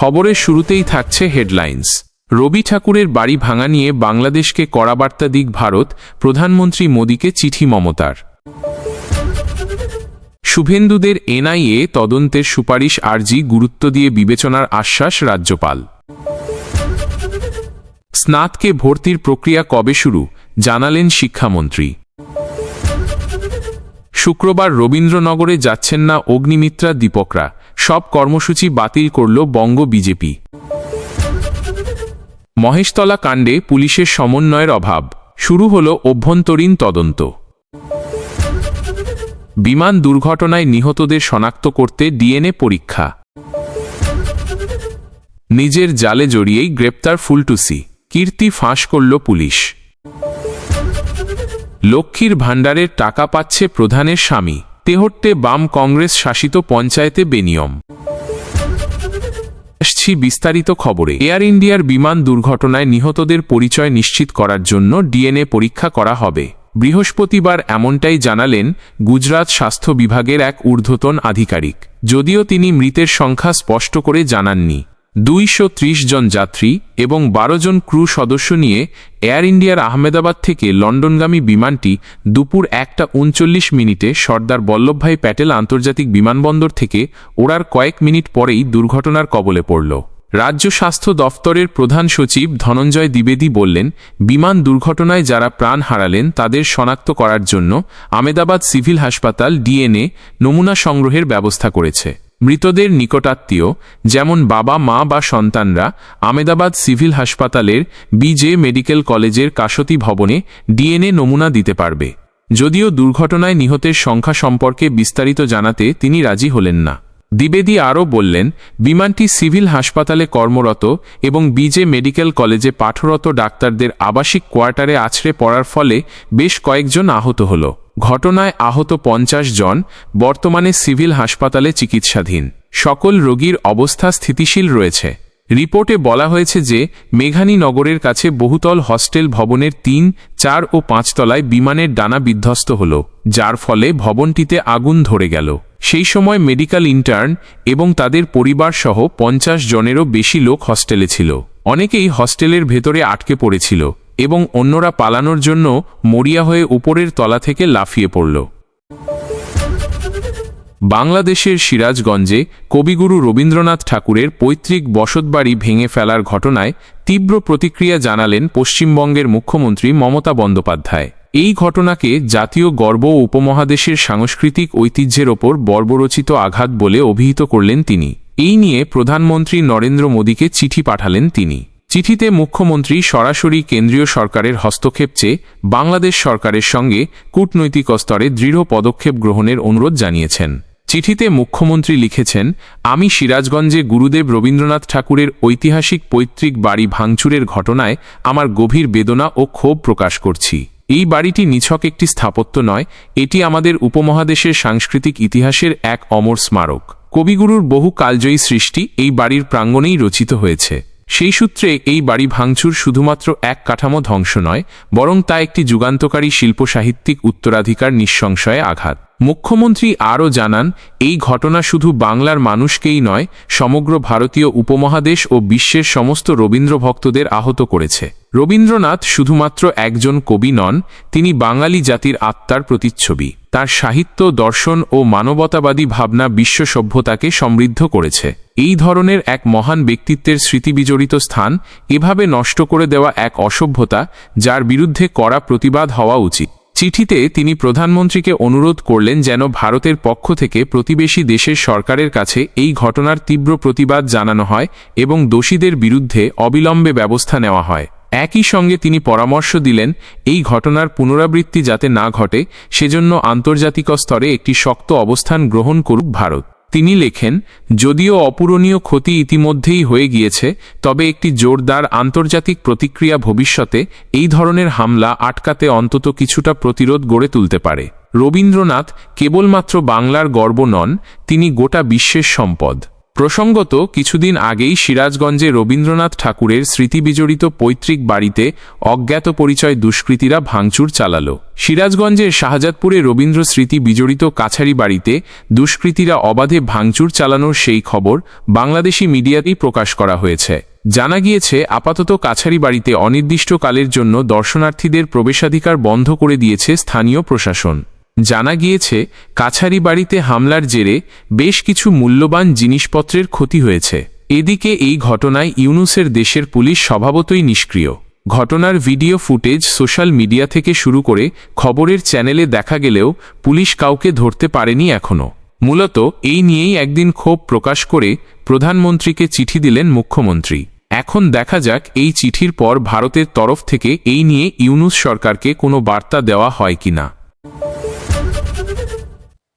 খবরের শুরুতেই থাকছে হেডলাইন্স। রবি ঠাকুরের বাড়ি ভাঙা নিয়ে বাংলাদেশকে কড়া বার্তা দিক ভারত, প্রধানমন্ত্রী মোদীকে চিঠি মমতার। শুভেন্দুদের এনআইএ তদন্তের সুপারিশ আর্জি গুরুত্ব দিয়ে বিবেচনার আশ্বাস রাজ্যপাল। স্নাতকে ভর্তির প্রক্রিয়া কবে শুরু জানালেন শিক্ষামন্ত্রী। শুক্রবার রবীন্দ্রনগরে যাচ্ছেন না অগ্নিমিত্রা দীপকরা, সব কর্মসূচি বাতিল করল বঙ্গ বিজেপি। মহেশতলা কাণ্ডে পুলিশের সমন্বয়ের অভাব, শুরু হল অভ্যন্তরীণ তদন্ত। বিমান দুর্ঘটনায় নিহতদের শনাক্ত করতে ডিএনএ পরীক্ষা। নিজের জালে জড়িয়েই গ্রেপ্তার ফুলটুসি, কীর্তি ফাঁস করল পুলিশ। লক্ষ্মীর ভাণ্ডারের টাকা পাচ্ছে প্রধানের স্বামী, তেহট্টে বাম কংগ্রেস শাসিত পঞ্চায়েতে বেনিয়ম। আসছি বিস্তারিত খবরে। এয়ার ইন্ডিয়ার বিমান দুর্ঘটনায় নিহতদের পরিচয় নিশ্চিত করার জন্য ডিএনএ পরীক্ষা করা হবে। বৃহস্পতিবার এমনটাই জানালেন গুজরাট স্বাস্থ্য বিভাগের এক ঊর্ধ্বতন আধিকারিক, যদিও তিনি মৃতের সংখ্যা স্পষ্ট করে জানাননি। 230 জন যাত্রী এবং 12 জন ক্রু সদস্য নিয়ে এয়ার ইন্ডিয়ার আহমেদাবাদ থেকে লন্ডনগামী বিমানটি দুপুর 1:39 সর্দার বল্লভভাই প্যাটেল আন্তর্জাতিক বিমানবন্দর থেকে ওড়ার কয়েক মিনিট পরেই দুর্ঘটনার কবলে পড়ল। রাজ্য স্বাস্থ্য দফতরের প্রধান সচিব ধনঞ্জয় দ্বিবেদী বললেন, বিমান দুর্ঘটনায় যারা প্রাণ হারালেন তাদের শনাক্ত করার জন্য আহমেদাবাদ সিভিল হাসপাতাল ডিএনএ নমুনা সংগ্রহের ব্যবস্থা করেছে। মৃতদের নিকটাত্মীয় যেমন বাবা মা বা সন্তানরা আহমেদাবাদ সিভিল হাসপাতালের বিজে মেডিকেল কলেজের কাশতী ভবনে ডিএনএ নমুনা দিতে পারবে। যদিও দুর্ঘটনায় নিহতের সংখ্যা সম্পর্কে বিস্তারিত জানাতে তিনি রাজি হলেন না। দ্বিবেদী আরও বললেন, বিমানটি সিভিল হাসপাতালে কর্মরত এবং বিজে মেডিকেল কলেজে পাঠরত ডাক্তারদের আবাসিক কোয়ার্টারে আছড়ে পড়ার ফলে বেশ কয়েকজন আহত হল। ঘটনায় আহত 50 জন বর্তমানে সিভিল হাসপাতালে চিকিৎসাধীন। সকল রোগীর অবস্থা স্থিতিশীল রয়েছে। রিপোর্টে বলা হয়েছে যে মেঘানী নগরের কাছে বহুতল হস্টেল ভবনের 3, 4 ও 5 তলায় বিমানের ডানা বিধ্বস্ত হল, যার ফলে ভবনটিতে আগুন ধরে গেল। সেই সময় মেডিকেল ইন্টার্ন এবং তাদের পরিবারসহ 50 জনেরও বেশি লোক হস্টেলে ছিল। অনেকেই হস্টেলের ভেতরে আটকে পড়েছিল এবং অন্যরা পালানোর জন্য মরিয়া হয়ে উপরের তলা থেকে লাফিয়ে পড়ল। বাংলাদেশের সিরাজগঞ্জে কবিগুরু রবীন্দ্রনাথ ঠাকুরের পৈতৃক বসতবাড়ি ভেঙে ফেলার ঘটনায় তীব্র প্রতিক্রিয়া জানালেন পশ্চিমবঙ্গের মুখ্যমন্ত্রী মমতা বন্দ্যোপাধ্যায়। এই ঘটনাকে জাতীয় গর্ব ও উপমহাদেশের সাংস্কৃতিক ঐতিহ্যের ওপর বর্বরচিত আঘাত বলে অভিহিত করলেন তিনি। এই নিয়ে প্রধানমন্ত্রী নরেন্দ্র মোদীকে চিঠি পাঠালেন তিনি। চিঠিতে মুখ্যমন্ত্রী সরাসরি কেন্দ্রীয় সরকারের হস্তক্ষেপ চেয়ে বাংলাদেশ সরকারের সঙ্গে কূটনৈতিক স্তরে দৃঢ় পদক্ষেপ গ্রহণের অনুরোধ জানিয়েছেন। চিঠিতে মুখ্যমন্ত্রী লিখেছেন, আমি সিরাজগঞ্জে গুরুদেব রবীন্দ্রনাথ ঠাকুরের ঐতিহাসিক পৈতৃক বাড়ি ভাঙচুরের ঘটনায় আমার গভীর বেদনা ও ক্ষোভ প্রকাশ করছি। এই বাড়িটি নিছক একটি স্থাপত্য নয়, এটি আমাদের উপমহাদেশের সাংস্কৃতিক ইতিহাসের এক অমর স্মারক। কবিগুরুর বহু কালজয়ী সৃষ্টি এই বাড়ির প্রাঙ্গণেই রচিত হয়েছে। সেই সূত্রে এই বাড়ি ভাঙচুর শুধুমাত্র এক কাঠামো ধ্বংস নয়, বরং তা একটি যুগান্তকারী শিল্পসাহিত্যিক উত্তরাধিকার নিঃসংশয়ে আঘাত। মুখ্যমন্ত্রী আরও জানান, এই ঘটনা শুধু বাংলার মানুষকেই নয়, সমগ্র ভারতীয় উপমহাদেশ ও বিশ্বের সমস্ত রবীন্দ্র ভক্তদের আহত করেছে। রবীন্দ্রনাথ শুধুমাত্র একজন কবি নন, তিনি বাঙালি জাতির আত্মার প্রতিচ্ছবি। তার সাহিত্য, দর্শন ও মানবতাবাদী ভাবনা বিশ্ব সভ্যতাকে সমৃদ্ধ করেছে। এই ধরনের এক মহান ব্যক্তিত্বের স্মৃতিবিজড়িত স্থান এভাবে নষ্ট করে দেওয়া এক অসভ্যতা, যার বিরুদ্ধে কড়া প্রতিবাদ হওয়া উচিত। চিঠিতে তিনি প্রধানমন্ত্রীকে অনুরোধ করলেন যেন ভারতের পক্ষ থেকে প্রতিবেশী দেশের সরকারের কাছে এই ঘটনার তীব্র প্রতিবাদ জানানো হয় এবং দোষীদের বিরুদ্ধে অবিলম্বে ব্যবস্থা নেওয়া হয়। একই সঙ্গে তিনি পরামর্শ দিলেন, এই ঘটনার পুনরাবৃত্তি যাতে না ঘটে সেজন্য আন্তর্জাতিক স্তরে একটি শক্ত অবস্থান গ্রহণ করুক ভারত। তিনি লেখেন, যদিও অপূরণীয় ক্ষতি ইতিমধ্যেই হয়ে গিয়েছে, তবে একটি জোরদার আন্তর্জাতিক প্রতিক্রিয়া ভবিষ্যতে এই ধরনের হামলা আটকাতে অন্তত কিছুটা প্রতিরোধ গড়ে তুলতে পারে। রবীন্দ্রনাথ কেবলমাত্র বাংলার গর্ব নন, তিনি গোটা বিশ্বের সম্পদ। প্রসঙ্গত কিছুদিন আগেই সিরাজগঞ্জে রবীন্দ্রনাথ ঠাকুরের স্মৃতিবিজড়িত পৈতৃক বাড়িতে অজ্ঞাত পরিচয় দুষ্কৃতীরা ভাঙচুর চালাল। সিরাজগঞ্জের শাহজাদপুরে রবীন্দ্র স্মৃতি বিজড়িত কাছারি বাড়িতে দুষ্কৃতীরা অবাধে ভাঙচুর চালানোর সেই খবর বাংলাদেশি মিডিয়াতেই প্রকাশ করা হয়েছে। জানা গিয়েছে আপাতত কাছারি বাড়িতে অনির্দিষ্টকালের জন্য দর্শনার্থীদের প্রবেশাধিকার বন্ধ করে দিয়েছে স্থানীয় প্রশাসন। জানা গিয়েছে কাছারি বাড়িতে হামলার জেরে বেশ কিছু মূল্যবান জিনিসপত্রের ক্ষতি হয়েছে। এদিকে এই ঘটনায় ইউনূসের দেশের পুলিশ স্বভাবতই নিষ্ক্রিয়। ঘটনার ভিডিও ফুটেজ সোশ্যাল মিডিয়া থেকে শুরু করে খবরের চ্যানেলে দেখা গেলেও পুলিশ কাউকে ধরতে পারেনি এখনও। মূলত এই নিয়েই একদিন ক্ষোভ প্রকাশ করে প্রধানমন্ত্রীকে চিঠি দিলেন মুখ্যমন্ত্রী। এখন দেখা যাক এই চিঠির পর ভারতের তরফ থেকে এই নিয়ে ইউনূস সরকারকে কোনো বার্তা দেওয়া হয় কিনা।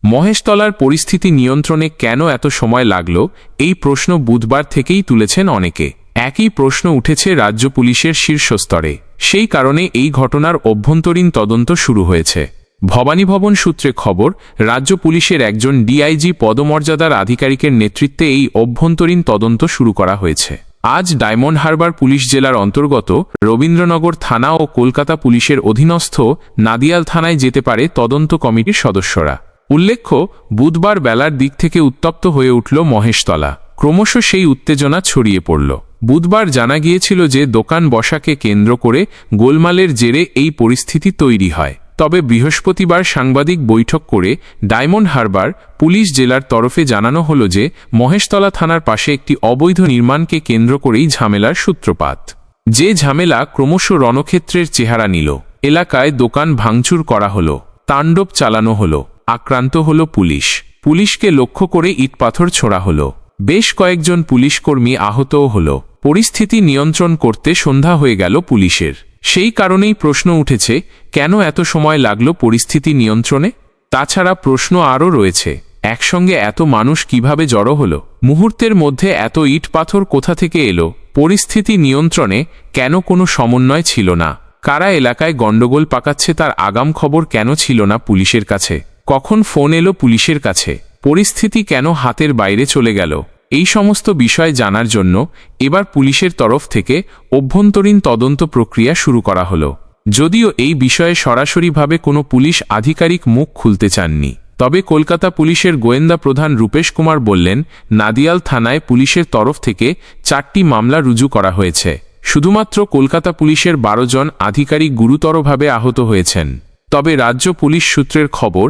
মহেশতলার পরিস্থিতি নিয়ন্ত্রণে কেন এত সময় লাগল, এই প্রশ্ন বুধবার থেকেই তুলেছেন অনেকে। একই প্রশ্ন উঠেছে রাজ্য পুলিশের শীর্ষস্তরে। সেই কারণে এই ঘটনার অভ্যন্তরীণ তদন্ত শুরু হয়েছে। ভবানীভবন সূত্রে খবর, রাজ্য পুলিশের একজন ডিআইজি পদমর্যাদার আধিকারিকের নেতৃত্বে এই অভ্যন্তরীণ তদন্ত শুরু করা হয়েছে। আজ ডায়মন্ড হারবার পুলিশ জেলার অন্তর্গত রবীন্দ্রনগর থানা ও কলকাতা পুলিশের অধীনস্থ নাদিয়াল থানায় যেতে পারে তদন্ত কমিটির সদস্যরা। উল্লেখ্য, বুধবার বেলার দিক থেকে উত্তপ্ত হয়ে উঠল মহেশতলা। ক্রমশ সেই উত্তেজনা ছড়িয়ে পড়ল। বুধবার জানা গিয়েছিল যে দোকান বসাকে কেন্দ্র করে গোলমালের জেরে এই পরিস্থিতি তৈরি হয়। তবে বৃহস্পতিবার সাংবাদিক বৈঠক করে ডায়মন্ড হারবার পুলিশ জেলার তরফে জানানো হল যে মহেশতলা থানার পাশে একটি অবৈধ নির্মাণকে কেন্দ্র করেই ঝামেলার সূত্রপাত। যে ঝামেলা ক্রমশ রণক্ষেত্রের চেহারা নিল। এলাকায় দোকান ভাঙচুর করা হলো, তাণ্ডব চালানো হলো, আক্রান্ত হল পুলিশ। পুলিশকে লক্ষ্য করে ইটপাথর ছোড়া হলো। বেশ কয়েকজন পুলিশকর্মী আহতও হল। পরিস্থিতি নিয়ন্ত্রণ করতে সন্ধ্যা হয়ে গেল পুলিশের। সেই কারণেই প্রশ্ন উঠেছে, কেন এত সময় লাগল পরিস্থিতি নিয়ন্ত্রণে? তাছাড়া প্রশ্ন আরও রয়েছে, একসঙ্গে এত মানুষ কিভাবে জড়ো হলো? মুহূর্তের মধ্যে এত ইট পাথর কোথা থেকে এলো? পরিস্থিতি নিয়ন্ত্রণে কেন কোনো সমন্বয় ছিল না? কারা এলাকায় গণ্ডগোল পাকাচ্ছে তার আগাম খবর কেন ছিল না পুলিশের কাছে? কখন ফোন এলো পুলিশের কাছে? পরিস্থিতি কেন হাতের বাইরে চলে গেল? এই সমস্ত বিষয় জানার জন্য এবার পুলিশের তরফ থেকে অভ্যন্তরীণ তদন্ত প্রক্রিয়া শুরু করা হলো। যদিও এই বিষয়ে সরাসরিভাবে কোনো পুলিশ আধিকারিক মুখ খুলতে চাননি। তবে কলকাতা পুলিশের গোয়েন্দা প্রধান রূপেশ কুমার বললেন, নাদিয়াল থানায় পুলিশের তরফ থেকে 4টি মামলা রুজু করা হয়েছে। শুধুমাত্র কলকাতা পুলিশের 12 জন আধিকারিক গুরুতরভাবে আহত হয়েছেন। তবে রাজ্য পুলিশ সূত্রের খবর,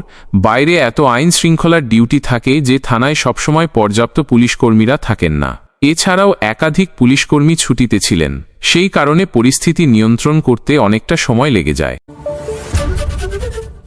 বাইরে এত আইন শৃঙ্খলার ডিউটি থাকে যে থানায় সবসময় পর্যাপ্ত পুলিশকর্মীরা থাকেন না। এছাড়াও একাধিক পুলিশকর্মী ছুটিতে ছিলেন। সেই কারণে পরিস্থিতি নিয়ন্ত্রণ করতে অনেকটা সময় লেগে যায়।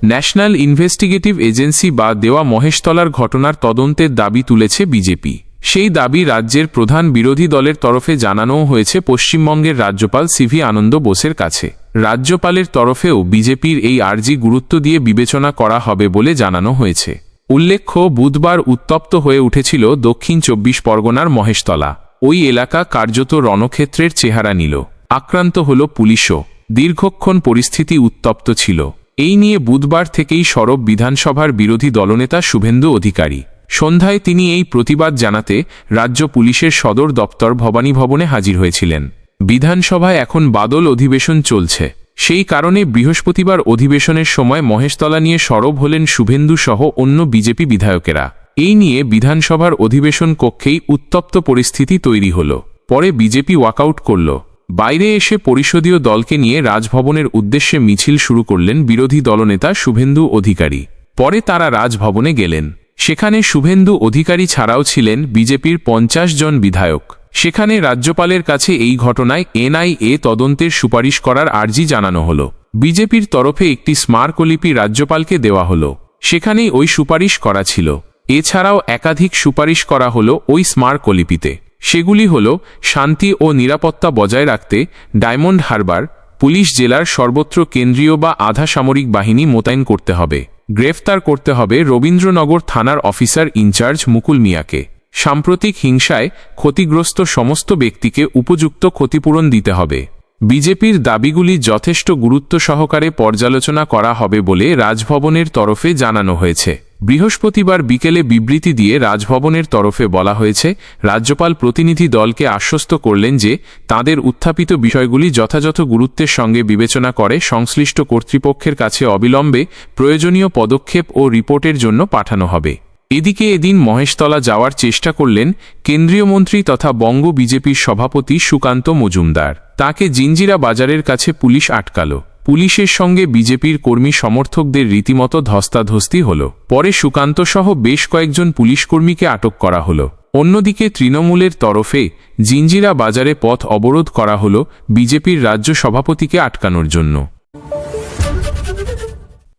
ন্যাশনাল ইনভেস্টিগেটিভ এজেন্সি বা দেওয়া মহেশতলার ঘটনার তদন্তের দাবি তুলেছে বিজেপি। সেই দাবি রাজ্যের প্রধান বিরোধী দলের তরফে জানানোও হয়েছে পশ্চিমবঙ্গের রাজ্যপাল সিভি আনন্দ বোসের কাছে। রাজ্যপালের তরফেও বিজেপির এই আর্জি গুরুত্ব দিয়ে বিবেচনা করা হবে বলে জানানো হয়েছে। উল্লেখ্য, বুধবার উত্তপ্ত হয়ে উঠেছিল দক্ষিণ 24 পরগনার মহেশতলা। ওই এলাকা কার্যত রণক্ষেত্রের চেহারা নিল। আক্রান্ত হল পুলিশও। দীর্ঘক্ষণ পরিস্থিতি উত্তপ্ত ছিল। এই নিয়ে বুধবার থেকেই সরব বিধানসভার বিরোধী দলনেতা শুভেন্দু অধিকারী। সন্ধ্যায় তিনি এই প্রতিবাদ জানাতে রাজ্য পুলিশের সদর দপ্তর ভবানীভবনে হাজির হয়েছিলেন। বিধানসভায় এখন বাদল অধিবেশন চলছে। সেই কারণে বৃহস্পতিবার অধিবেশনের সময় মহেশতলা নিয়ে সরব হলেন শুভেন্দু সহ অন্য বিজেপি বিধায়কেরা। এই নিয়ে বিধানসভার অধিবেশন কক্ষেই উত্তপ্ত পরিস্থিতি তৈরি হল। পরে বিজেপি ওয়াকআউট করল। বাইরে এসে পরিষদীয় দলকে নিয়ে রাজভবনের উদ্দেশ্যে মিছিল শুরু করলেন বিরোধী দলনেতা শুভেন্দু অধিকারী। পরে তারা রাজভবনে গেলেন। সেখানে শুভেন্দু অধিকারী ছাড়াও ছিলেন বিজেপির 50 জন বিধায়ক। সেখানে রাজ্যপালের কাছে এই ঘটনায় এনআইএ তদন্তের সুপারিশ করার আর্জি জানানো হল। বিজেপির তরফে একটি স্মারকলিপি রাজ্যপালকে দেওয়া হল। সেখানেই ওই সুপারিশ করা ছিল। এছাড়াও একাধিক সুপারিশ করা হল ওই স্মারকলিপিতে। সেগুলি হল, শান্তি ও নিরাপত্তা বজায় রাখতে ডায়মন্ড হারবার পুলিশ জেলার সর্বত্র কেন্দ্রীয় বা আধা সামরিক বাহিনী মোতায়েন করতে হবে। গ্রেফতার করতে হবে রবীন্দ্রনগর থানার অফিসার ইনচার্জ মুকুল মিয়াকে। সাম্প্রতিক হিংসায় ক্ষতিগ্রস্ত সমস্ত ব্যক্তিকে উপযুক্ত ক্ষতিপূরণ দিতে হবে। বিজেপির দাবিগুলি যথেষ্ট গুরুত্ব সহকারে পর্যালোচনা করা হবে বলে রাজভবনের তরফে জানানো হয়েছে। বৃহস্পতিবার বিকেলে বিবৃতি দিয়ে রাজভবনের তরফে বলা হয়েছে, রাজ্যপাল প্রতিনিধি দলকে আশ্বস্ত করলেন যে তাঁদের উত্থাপিত বিষয়গুলি যথাযথ গুরুত্বের সঙ্গে বিবেচনা করে সংশ্লিষ্ট কর্তৃপক্ষের কাছে অবিলম্বে প্রয়োজনীয় পদক্ষেপ ও রিপোর্টের জন্য পাঠানো হবে। এদিকে এদিন মহেশতলা যাওয়ার চেষ্টা করলেন কেন্দ্রীয় মন্ত্রী তথা বঙ্গ বিজেপির সভাপতি সুকান্ত মজুমদার। তাকে জিঞ্জিরা বাজারের কাছে পুলিশ আটকাল। পুলিশের সঙ্গে বিজেপির কর্মী সমর্থকদের রীতিমতো ধস্তাধস্তি হল। পরে সুকান্ত সহ বেশ কয়েকজন পুলিশকর্মীকে আটক করা হল। অন্যদিকে তৃণমূলের তরফে জিঞ্জিরা বাজারে পথ অবরোধ করা হল বিজেপির রাজ্য সভাপতিকে আটকানোর জন্য।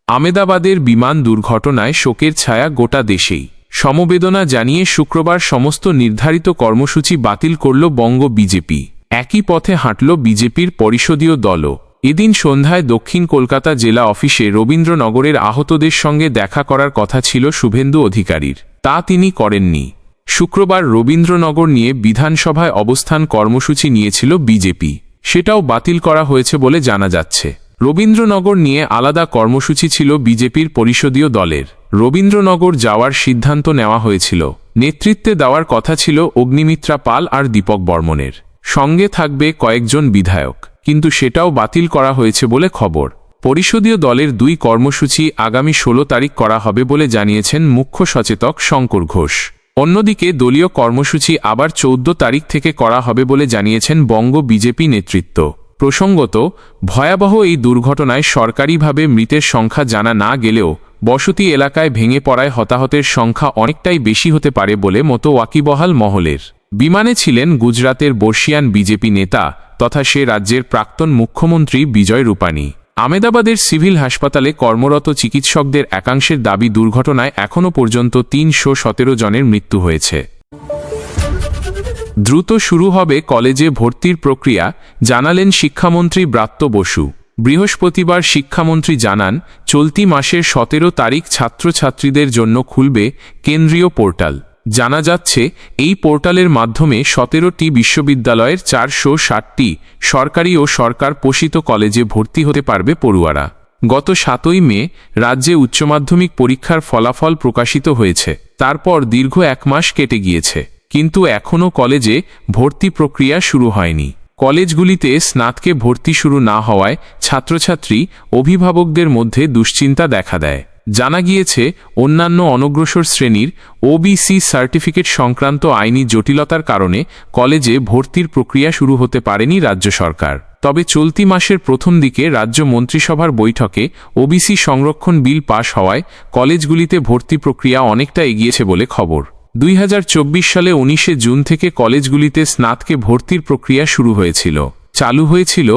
আমেদাবাদের বিমান দুর্ঘটনায় শোকের ছায়া গোটা দেশেই। সমবেদনা জানিয়ে শুক্রবার সমস্ত নির্ধারিত কর্মসূচি বাতিল করল বঙ্গ বিজেপি। একই পথে হাঁটল বিজেপির পরিষদীয় দলও। এদিন সন্ধ্যায় দক্ষিণ কলকাতা জেলা অফিসে রবীন্দ্রনগরের আহতদের সঙ্গে দেখা করার কথা ছিল শুভেন্দু অধিকারীর, তা তিনি করেননি। শুক্রবার রবীন্দ্রনগর নিয়ে বিধানসভায় অবস্থান কর্মসূচি নিয়েছিল বিজেপি, সেটাও বাতিল করা হয়েছে বলে জানা যাচ্ছে। রবীন্দ্রনগর নিয়ে আলাদা কর্মসূচি ছিল বিজেপির পরিষদীয় দলের। রবীন্দ্রনগর যাওয়ার সিদ্ধান্ত নেওয়া হয়েছিল। নেতৃত্বে দেওয়ার কথা ছিল অগ্নিমিত্রা পাল আর দীপক বর্মনের, সঙ্গে থাকবে কয়েকজন বিধায়ক, কিন্তু সেটাও বাতিল করা হয়েছে বলে খবর। পরিষদীয় দলের দুই কর্মসূচি আগামী 16 তারিখ করা হবে বলে জানিয়েছেন মুখ্য সচেতক শঙ্কর ঘোষ। অন্যদিকে দলীয় কর্মসূচি আবার 14 তারিখ থেকে করা হবে বলে জানিয়েছেন বঙ্গ বিজেপি নেতৃত্ব। প্রসঙ্গত, ভয়াবহ এই দুর্ঘটনায় সরকারিভাবে মৃতের সংখ্যা জানা না গেলেও বসতি এলাকায় ভেঙে পড়ায় হতাহতের সংখ্যা অনেকটাই বেশি হতে পারে বলে মতো ওয়াকিবহাল মহলের। বিমানে ছিলেন গুজরাতের বর্ষিয়ান বিজেপি নেতা তথা সে রাজ্যের প্রাক্তন মুখ্যমন্ত্রী বিজয় রূপানী। আমেদাবাদের সিভিল হাসপাতালে কর্মরত চিকিৎসকদের একাংশের দাবি, দুর্ঘটনায় এখনও পর্যন্ত 317 জনের মৃত্যু হয়েছে। দ্রুত শুরু হবে কলেজে ভর্তির প্রক্রিয়া, জানালেন শিক্ষামন্ত্রী ব্রাত্য বসু। বৃহস্পতিবার শিক্ষামন্ত্রী জানান, চলতি মাসের 17 তারিখ ছাত্রছাত্রীদের জন্য খুলবে কেন্দ্রীয় পোর্টাল। জানা যাচ্ছে, এই পোর্টালের মাধ্যমে 17টি বিশ্ববিদ্যালয়ের 460টি সরকারি ও সরকার পোষিত কলেজে ভর্তি হতে পারবে পড়ুয়ারা। গত 7ই মে রাজ্যে উচ্চমাধ্যমিক পরীক্ষার ফলাফল প্রকাশিত হয়েছে। তারপর দীর্ঘ 1 মাস কেটে গিয়েছে, কিন্তু এখনও কলেজে ভর্তি প্রক্রিয়া শুরু হয়নি। কলেজগুলিতে স্নাতকে ভর্তি শুরু না হওয়ায় ছাত্রছাত্রী অভিভাবকদের মধ্যে দুশ্চিন্তা দেখা দেয়। জানা গিয়েছে, অন্যান্য অনগ্রসর শ্রেণীর ওবিসি সার্টিফিকেট সংক্রান্ত আইনি জটিলতার কারণে কলেজে ভর্তির প্রক্রিয়া শুরু হতে পারেনি রাজ্য সরকার। তবে চলতি মাসের প্রথম দিকে রাজ্য মন্ত্রিসভার বৈঠকে ওবিসি সংরক্ষণ বিল পাশ হওয়ায় কলেজগুলিতে ভর্তি প্রক্রিয়া অনেকটা এগিয়েছে বলে খবর। 2024 সালে 19 জুন থেকে কলেজগুলিতে স্নাতকে ভর্তির প্রক্রিয়া শুরু হয়েছিল। চালু হয়েছিল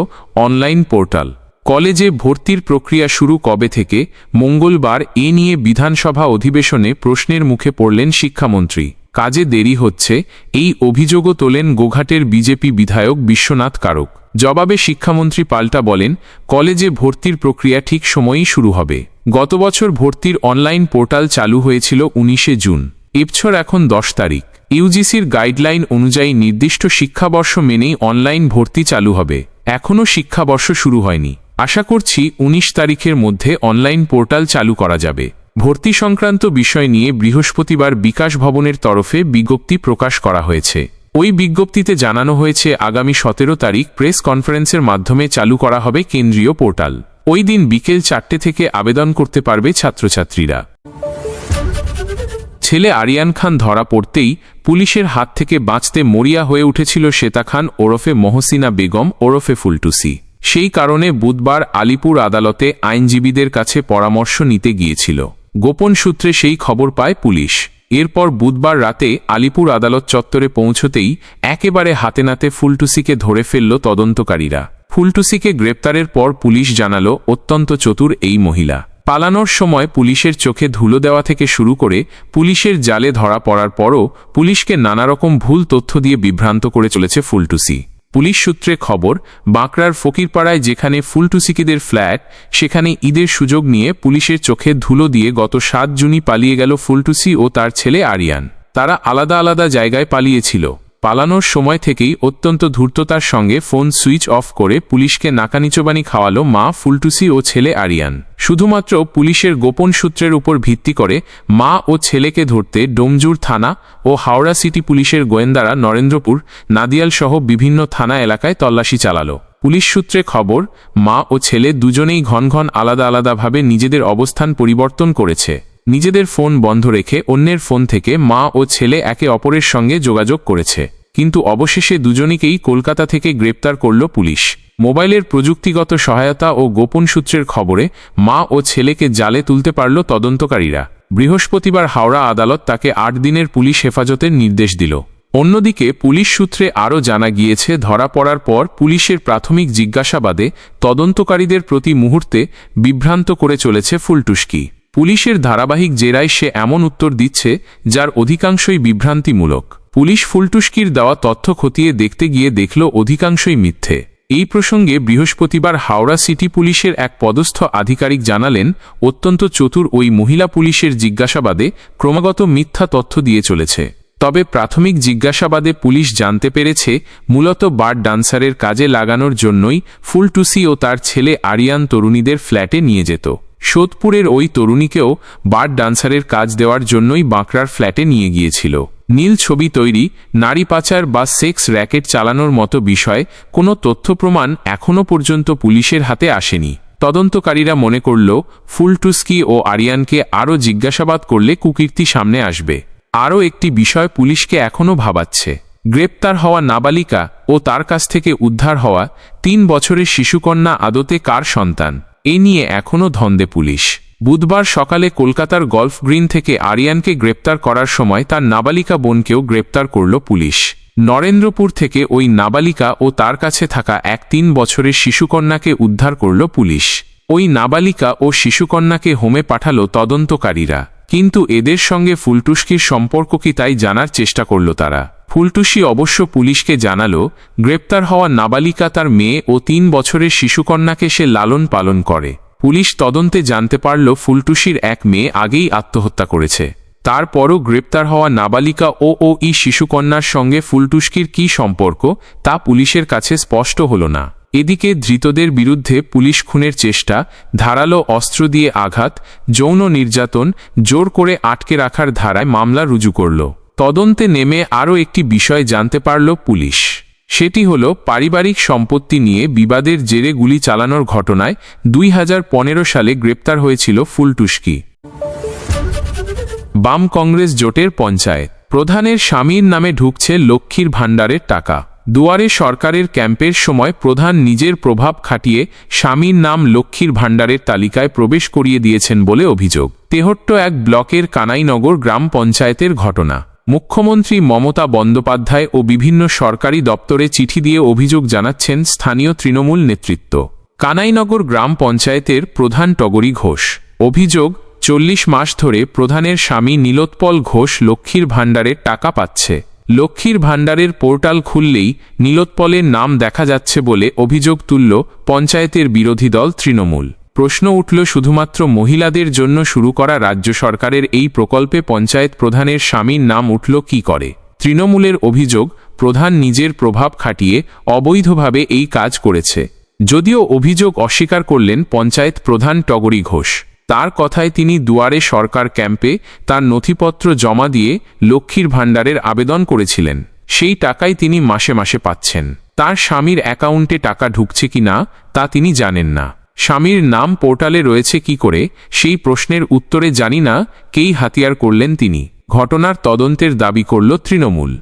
অনলাইন পোর্টাল। কলেজে ভর্তির প্রক্রিয়া শুরু কবে থেকে, মঙ্গলবার এ নিয়ে বিধানসভা অধিবেশনে প্রশ্নের মুখে পড়লেন শিক্ষামন্ত্রী। কাজে দেরি হচ্ছে, এই অভিযোগও তোলেন গোঘাটের বিজেপি বিধায়ক বিশ্বনাথ কারক। জবাবে শিক্ষামন্ত্রী পাল্টা বলেন, কলেজে ভর্তির প্রক্রিয়া ঠিক সময়েই শুরু হবে। গত বছর ভর্তির অনলাইন পোর্টাল চালু হয়েছিল 19 জুন। এবছর এখন 10 তারিখ। ইউজিসির গাইডলাইন অনুযায়ী নির্দিষ্ট শিক্ষাবর্ষ মেনেই অনলাইন ভর্তি চালু হবে। এখনও শিক্ষাবর্ষ শুরু হয়নি। আশা করছি 19 তারিখের মধ্যে অনলাইন পোর্টাল চালু করা যাবে। ভর্তি সংক্রান্ত বিষয় নিয়ে বৃহস্পতিবার বিকাশ ভবনের তরফে বিজ্ঞপ্তি প্রকাশ করা হয়েছে। ওই বিজ্ঞপ্তিতে জানানো হয়েছে, আগামী 17 তারিখ প্রেস কনফারেন্সের মাধ্যমে চালু করা হবে কেন্দ্রীয় পোর্টাল। ওই দিন বিকেল 4টে থেকে আবেদন করতে পারবে ছাত্রছাত্রীরা। ছেলে আরিয়ান খান ধরা পড়তেই পুলিশের হাত থেকে বাঁচতে মরিয়া হয়ে উঠেছিল শ্বেতা খান ওরফে মহসিনা বেগম ওরফে ফুলটুসি। সেই কারণে বুধবার আলিপুর আদালতে আইনজীবীদের কাছে পরামর্শ নিতে গিয়েছিল। গোপন সূত্রে সেই খবর পায় পুলিশ। এরপর বুধবার রাতে আলিপুর আদালত চত্বরে পৌঁছতেই একেবারে হাতে নাতে ফুলটুসিকে ধরে ফেলল তদন্তকারীরা। ফুলটুসিকে গ্রেপ্তারের পর পুলিশ জানালো, অত্যন্ত চতুর এই মহিলা। পালানোর সময় পুলিশের চোখে ধুলো দেওয়া থেকে শুরু করে পুলিশের জালে ধরা পড়ার পরও পুলিশকে নানারকম ভুল তথ্য দিয়ে বিভ্রান্ত করে চলেছে ফুলটুসি। পুলিশ সূত্রে খবর, বাঁকড়ার ফকিরপাড়ায় যেখানে ফুলটুসিকিদের ফ্ল্যাট, সেখানে ঈদের সুযোগ নিয়ে পুলিশের চোখে ধুলো দিয়ে গত 7 জুনই পালিয়ে গেল ফুলটুসি ও তার ছেলে আরিয়ান। তারা আলাদা আলাদা জায়গায় পালিয়েছিল। পালানোর সময় থেকেই অত্যন্ত ধূর্ততার সঙ্গে ফোন সুইচ অফ করে পুলিশকে নাকানিচবানি খাওয়ালো মা ফুলটুসি ও ছেলে আরিয়ান। শুধুমাত্র পুলিশের গোপন সূত্রের উপর ভিত্তি করে মা ও ছেলেকে ধরতে ডোমজুর থানা ও হাওড়া সিটি পুলিশের গোয়েন্দারা নরেন্দ্রপুর, নাদিয়াল সহ বিভিন্ন থানা এলাকায় তল্লাশি চালালো। পুলিশ সূত্রে খবর, মা ও ছেলে দুজনেই ঘন ঘন আলাদা আলাদাভাবে নিজেদের অবস্থান পরিবর্তন করেছে। নিজেদের ফোন বন্ধ রেখে অন্যের ফোন থেকে মা ও ছেলে একে অপরের সঙ্গে যোগাযোগ করেছে। কিন্তু অবশেষে দুজনকেই কলকাতা থেকে গ্রেপ্তার করল পুলিশ। মোবাইলের প্রযুক্তিগত সহায়তা ও গোপন সূত্রের খবরে মা ও ছেলেকে জালে তুলতে পারল তদন্তকারীরা। বৃহস্পতিবার হাওড়া আদালত তাকে 8 দিনের পুলিশ হেফাজতের নির্দেশ দিল। অন্যদিকে পুলিশ সূত্রে আরও জানা গিয়েছে, ধরা পড়ার পর পুলিশের প্রাথমিক জিজ্ঞাসাবাদে তদন্তকারীদের প্রতি মুহূর্তে বিভ্রান্ত করে চলেছে ফুলটুসকি। পুলিশের ধারাবাহিক জেরায় সে এমন উত্তর দিচ্ছে যার অধিকাংশই বিভ্রান্তিমূলক। পুলিশ ফুলটুসকির দেওয়া তথ্য খতিয়ে দেখতে গিয়ে দেখল অধিকাংশই মিথ্যে। এই প্রসঙ্গে বৃহস্পতিবার হাওড়া সিটি পুলিশের এক পদস্থ আধিকারিক জানালেন, অত্যন্ত চতুর ওই মহিলা পুলিশের জিজ্ঞাসাবাদে ক্রমাগত মিথ্যা তথ্য দিয়ে চলেছে। তবে প্রাথমিক জিজ্ঞাসাবাদে পুলিশ জানতে পেরেছে, মূলত বার ডান্সারের কাজে লাগানোর জন্যই ফুলটুসি ও তার ছেলে আরিয়ান তরুণীদের ফ্ল্যাটে নিয়ে যেত। সোদপুরের ওই তরুণীকেও বার ডান্সারের কাজ দেওয়ার জন্যই বাঁকড়ার ফ্ল্যাটে নিয়ে গিয়েছিল। নীল ছবি তৈরি, নারী পাচার বা সেক্স র্যাকেট চালানোর মতো বিষয়ে কোনো তথ্য প্রমাণ এখনও পর্যন্ত পুলিশের হাতে আসেনি। তদন্তকারীরা মনে করল, ফুলটুসকি ও আরিয়ানকে আরও জিজ্ঞাসাবাদ করলে কুকীর্তি সামনে আসবে। আরও একটি বিষয় পুলিশকে এখনও ভাবাচ্ছে, গ্রেপ্তার হওয়া নাবালিকা ও তার কাছ থেকে উদ্ধার হওয়া 3 বছরের শিশুকন্যা আদতে কার সন্তান, এ নিয়ে এখনও ধন্দে পুলিশ। বুধবার সকালে কলকাতার গল্ফ গ্রিন থেকে আরিয়ানকে গ্রেপ্তার করার সময় তার নাবালিকা বোনকেও গ্রেপ্তার করল পুলিশ। নরেন্দ্রপুর থেকে ওই নাবালিকা ও তার কাছে থাকা এক 3 বছরের শিশুকন্যাকে উদ্ধার করল পুলিশ। ওই নাবালিকা ও শিশুকন্যাকে হোমে পাঠালো তদন্তকারীরা। কিন্তু এদের সঙ্গে ফুলটুসকির সম্পর্ক কি তাই জানার চেষ্টা করল তারা। ফুলটুসি অবশ্য পুলিশকে জানালো, গ্রেপ্তার হওয়া নাবালিকা তার মেয়ে ও 3 বছরের শিশুকন্যাকে সে লালন পালন করে। পুলিশ তদন্তে জানতে পারল, ফুলটুসির এক মেয়ে আগেই আত্মহত্যা করেছে। তারপরও গ্রেপ্তার হওয়া নাবালিকা ও শিশুকন্যার সঙ্গে ফুলটুসকির কী সম্পর্ক তা পুলিশের কাছে স্পষ্ট হল না। এদিকে ধৃতদের বিরুদ্ধে পুলিশ খুনের চেষ্টা, ধারালো অস্ত্র দিয়ে আঘাত, যৌন নির্যাতন, জোর করে আটকে রাখার ধারায় মামলা রুজু করল। তদন্তে নেমে আরও একটি বিষয় জানতে পারল পুলিশ। সেটি হল, পারিবারিক সম্পত্তি নিয়ে বিবাদের জেরে গুলি চালানোর ঘটনায় 2015 সালে গ্রেপ্তার হয়েছিল ফুলটুসকি। বাম কংগ্রেস জোটের পঞ্চায়েত প্রধানের স্বামীর নামে ঢুকছে লক্ষ্মীর ভাণ্ডারের টাকা। দুয়ারে সরকারের ক্যাম্পের সময় প্রধান নিজের প্রভাব খাটিয়ে স্বামীর নাম লক্ষ্মীর ভাণ্ডারের তালিকায় প্রবেশ করিয়ে দিয়েছেন বলে অভিযোগ। তেহট্ট 1 ব্লকের কানাইনগর গ্রাম পঞ্চায়েতের ঘটনা। মুখ্যমন্ত্রী মমতা বন্দ্যোপাধ্যায় ও বিভিন্ন সরকারি দপ্তরে চিঠি দিয়ে অভিযোগ জানাচ্ছেন স্থানীয় তৃণমূল নেতৃত্ব। কানাইনগর গ্রাম পঞ্চায়েতের প্রধান টগরী ঘোষ। অভিযোগ, 40 মাস ধরে প্রধানের স্বামী নীলোৎপল ঘোষ লক্ষ্মীর ভাণ্ডারের টাকা পাচ্ছে। লক্ষ্মীর ভাণ্ডারের পোর্টাল খুললেই নীলোৎপলের নাম দেখা যাচ্ছে বলে অভিযোগ তুলল পঞ্চায়েতের বিরোধী দল তৃণমূল। প্রশ্ন উঠল, শুধুমাত্র মহিলাদের জন্য শুরু করা রাজ্য সরকারের এই প্রকল্পে পঞ্চায়েত প্রধানের স্বামীর নাম উঠল কী করে? তৃণমূলের অভিযোগ, প্রধান নিজের প্রভাব খাটিয়ে অবৈধভাবে এই কাজ করেছে। যদিও অভিযোগ অস্বীকার করলেন পঞ্চায়েত প্রধান টগরী ঘোষ। তার কথায় তিনি দুয়ারে সরকার ক্যাম্পে তার নথিপত্র জমা দিয়ে লক্ষ্মীর ভাণ্ডারের আবেদন করেছিলেন। সেই টাকাই তিনি মাসে মাসে পাচ্ছেন। তার স্বামীর অ্যাকাউন্টে টাকা ঢুকছে কি না তা তিনি জানেন না। স্বামীর নাম পোর্টালে রয়েছে কি করে, সেই প্রশ্নের উত্তরে জানি না কেই হাতিয়ার করলেন তিনি। ঘটনার তদন্তের দাবি করল তৃণমূল।